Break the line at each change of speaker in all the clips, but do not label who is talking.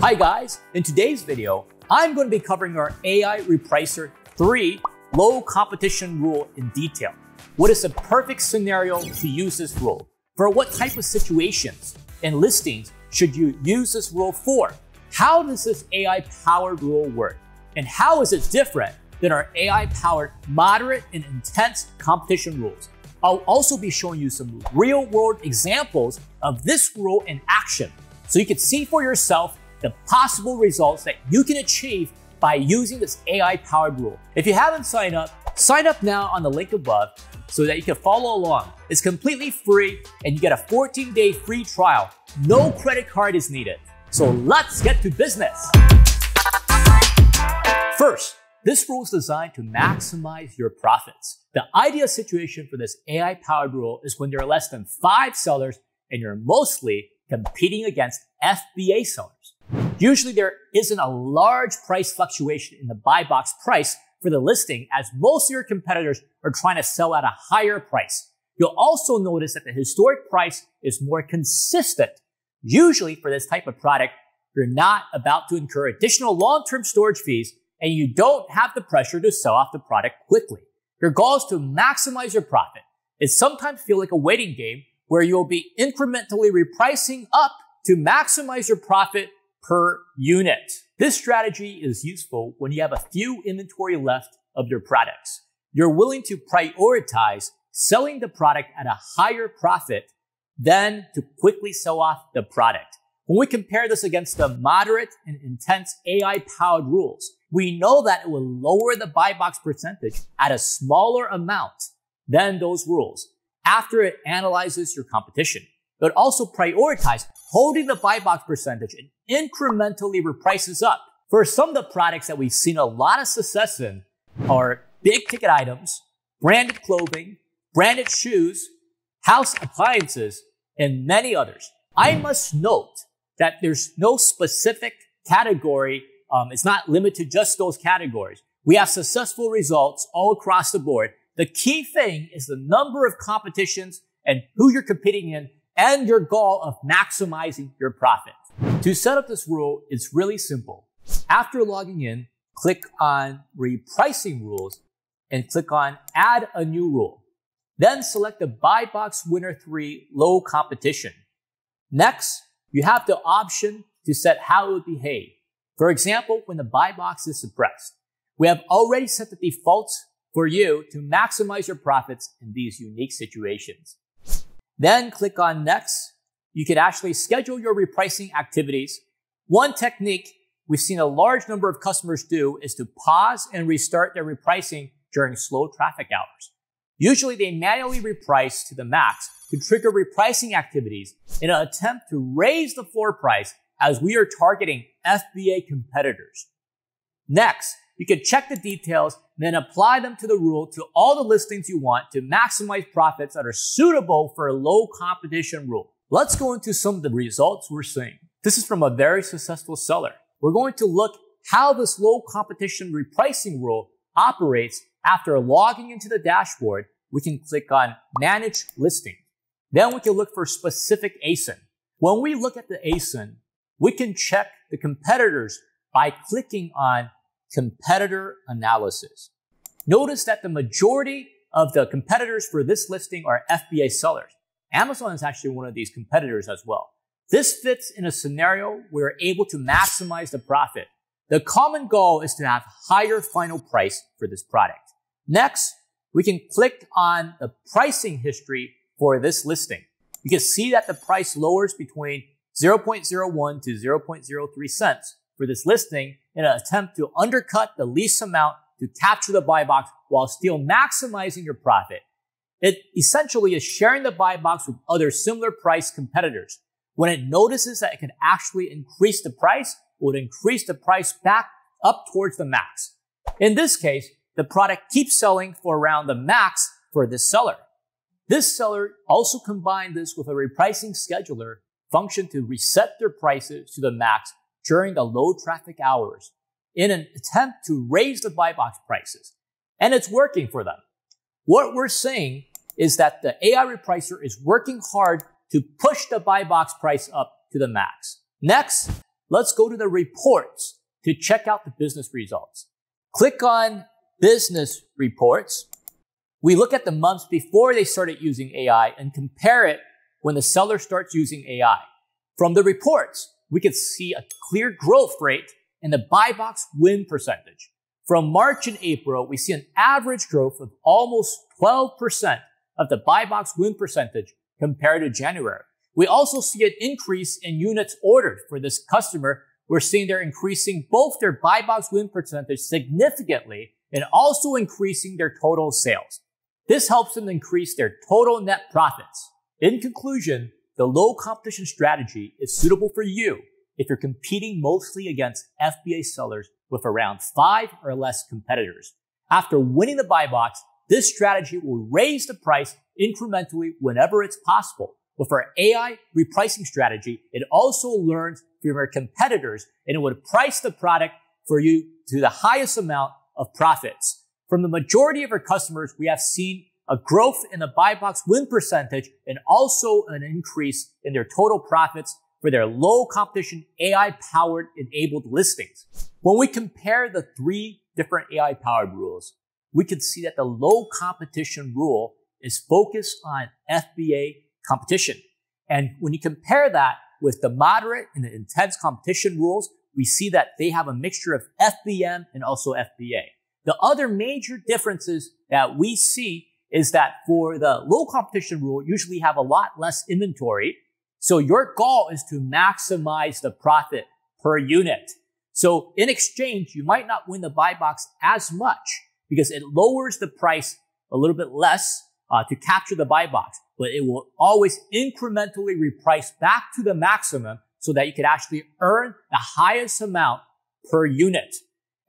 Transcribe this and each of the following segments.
Hi guys, in today's video, I'm going to be covering our AI Repricer 3 low competition rule in detail. What is the perfect scenario to use this rule? For what type of situations and listings should you use this rule for? How does this AI-powered rule work? And how is it different than our AI-powered moderate and intense competition rules? I'll also be showing you some real-world examples of this rule in action so you can see for yourself the possible results that you can achieve by using this AI-powered rule. If you haven't sign up now on the link above so that you can follow along. It's completely free and you get a 14-day free trial. No credit card is needed. So let's get to business. First, this rule is designed to maximize your profits. The ideal situation for this AI-powered rule is when there are less than 5 sellers and you're mostly competing against FBA sellers. Usually there isn't a large price fluctuation in the buy box price for the listing as most of your competitors are trying to sell at a higher price. You'll also notice that the historic price is more consistent. Usually for this type of product, you're not about to incur additional long-term storage fees and you don't have the pressure to sell off the product quickly. Your goal is to maximize your profit. It sometimes feels like a waiting game where you'll be incrementally repricing up to maximize your profit per unit. This strategy is useful when you have a few inventory left of your products. You're willing to prioritize selling the product at a higher profit than to quickly sell off the product. When we compare this against the moderate and intense AI-powered rules, we know that it will lower the buy box percentage at a smaller amount than those rules after it analyzes your competition. It would also prioritize holding the buy box percentage and incrementally reprices up. For some of the products that we've seen a lot of success in are big ticket items, branded clothing, branded shoes, house appliances, and many others. I must note that there's no specific category. It's not limited to just those categories. We have successful results all across the board. The key thing is the number of competitions and who you're competing in and your goal of maximizing your profit. To set up this rule, it's really simple. After logging in, click on Repricing Rules and click on Add a New Rule. Then select the Buy Box Winner 3 Low Competition. Next, you have the option to set how it would behave. For example, when the buy box is suppressed. We have already set the defaults for you to maximize your profits in these unique situations. Then click on Next. You can actually schedule your repricing activities. One technique we've seen a large number of customers do is to pause and restart their repricing during slow traffic hours. Usually they manually reprice to the max to trigger repricing activities in an attempt to raise the floor price as we are targeting FBA competitors. Next, you can check the details and then apply them to the rule to all the listings you want to maximize profits that are suitable for a low competition rule. Let's go into some of the results we're seeing. This is from a very successful seller. We're going to look how this low competition repricing rule operates after logging into the dashboard. We can click on Manage Listing. Then we can look for specific ASIN. When we look at the ASIN, we can check the competitors by clicking on Competitor Analysis. Notice that the majority of the competitors for this listing are FBA sellers. Amazon is actually one of these competitors as well. This fits in a scenario where we're able to maximize the profit. The common goal is to have higher final price for this product. Next, we can click on the pricing history for this listing. You can see that the price lowers between 0.01 to 0.03 cents for this listing in an attempt to undercut the least amount to capture the buy box while still maximizing your profit. It essentially is sharing the buy box with other similar price competitors. When it notices that it can actually increase the price, it would increase the price back up towards the max. In this case, the product keeps selling for around the max for this seller. This seller also combined this with a repricing scheduler function to reset their prices to the max during the low traffic hours in an attempt to raise the buy box prices. And it's working for them. What we're saying is that the AI Repricer is working hard to push the buy box price up to the max. Next, let's go to the reports to check out the business results. Click on business reports. We look at the months before they started using AI and compare it when the seller starts using AI. From the reports, we can see a clear growth rate in the buy box win percentage. From March and April, we see an average growth of almost 12% of the buy box win percentage compared to January. We also see an increase in units ordered for this customer. We're seeing they're increasing both their buy box win percentage significantly and also increasing their total sales. This helps them increase their total net profits. In conclusion, the low competition strategy is suitable for you if you're competing mostly against FBA sellers with around 5 or less competitors. After winning the buy box, this strategy will raise the price incrementally whenever it's possible. With our AI repricing strategy, it also learns from your competitors and it would price the product for you to the highest amount of profits. From the majority of our customers, we have seen a growth in the buy box win percentage and also an increase in their total profits for their low competition AI-powered enabled listings. When we compare the 3 different AI-powered rules, we can see that the low competition rule is focused on FBA competition. And when you compare that with the moderate and the intense competition rules, we see that they have a mixture of FBM and also FBA. The other major differences that we see is that for the low competition rule, you usually have a lot less inventory. So your goal is to maximize the profit per unit. So in exchange, you might not win the buy box as much because it lowers the price a little bit less to capture the buy box, but it will always incrementally reprice back to the maximum so that you could actually earn the highest amount per unit.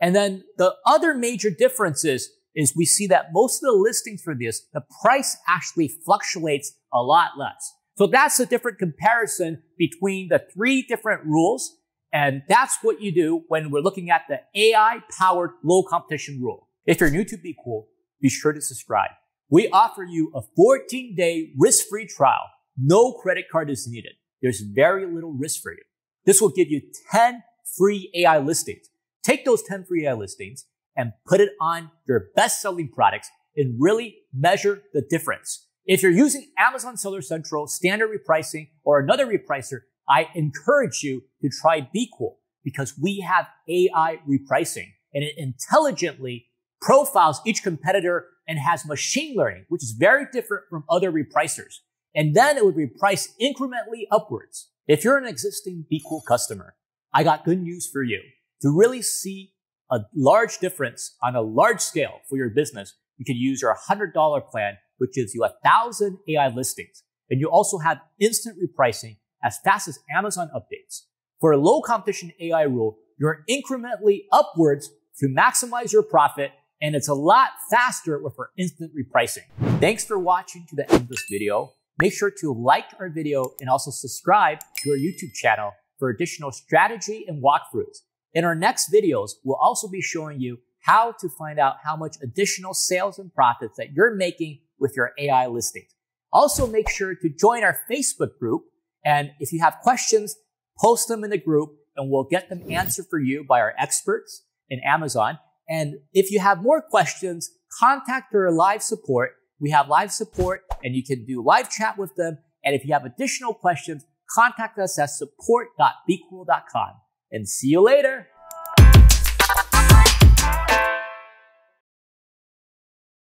And then the other major differences is we see that most of the listings for this, the price actually fluctuates a lot less. So that's a different comparison between the 3 different rules. And that's what you do when we're looking at the AI-powered low competition rule. If you're new to BQool, be sure to subscribe. We offer you a 14-day risk-free trial. No credit card is needed. There's very little risk for you. This will give you 10 free AI listings. Take those 10 free AI listings and put it on your best-selling products and really measure the difference. If you're using Amazon Seller Central, Standard Repricing, or another repricer, I encourage you to try BQool because we have AI repricing and it intelligently profiles each competitor and has machine learning, which is very different from other repricers. And then it would reprice incrementally upwards. If you're an existing BQool customer, I got good news for you. To really see a large difference on a large scale for your business, you can use your $100 plan, which gives you 1,000 AI listings. And you also have instant repricing as fast as Amazon updates. For a low competition AI rule, you're incrementally upwards to maximize your profit, and it's a lot faster with our instant repricing. Thanks for watching to the end of this video. Make sure to like our video and also subscribe to our YouTube channel for additional strategy and walkthroughs. In our next videos, we'll also be showing you how to find out how much additional sales and profits that you're making with your AI listings. Also, make sure to join our Facebook group. And if you have questions, post them in the group and we'll get them answered for you by our experts in Amazon. And if you have more questions, contact our live support. We have live support and you can do live chat with them. And if you have additional questions, contact us at support.bqool.com. And see you later.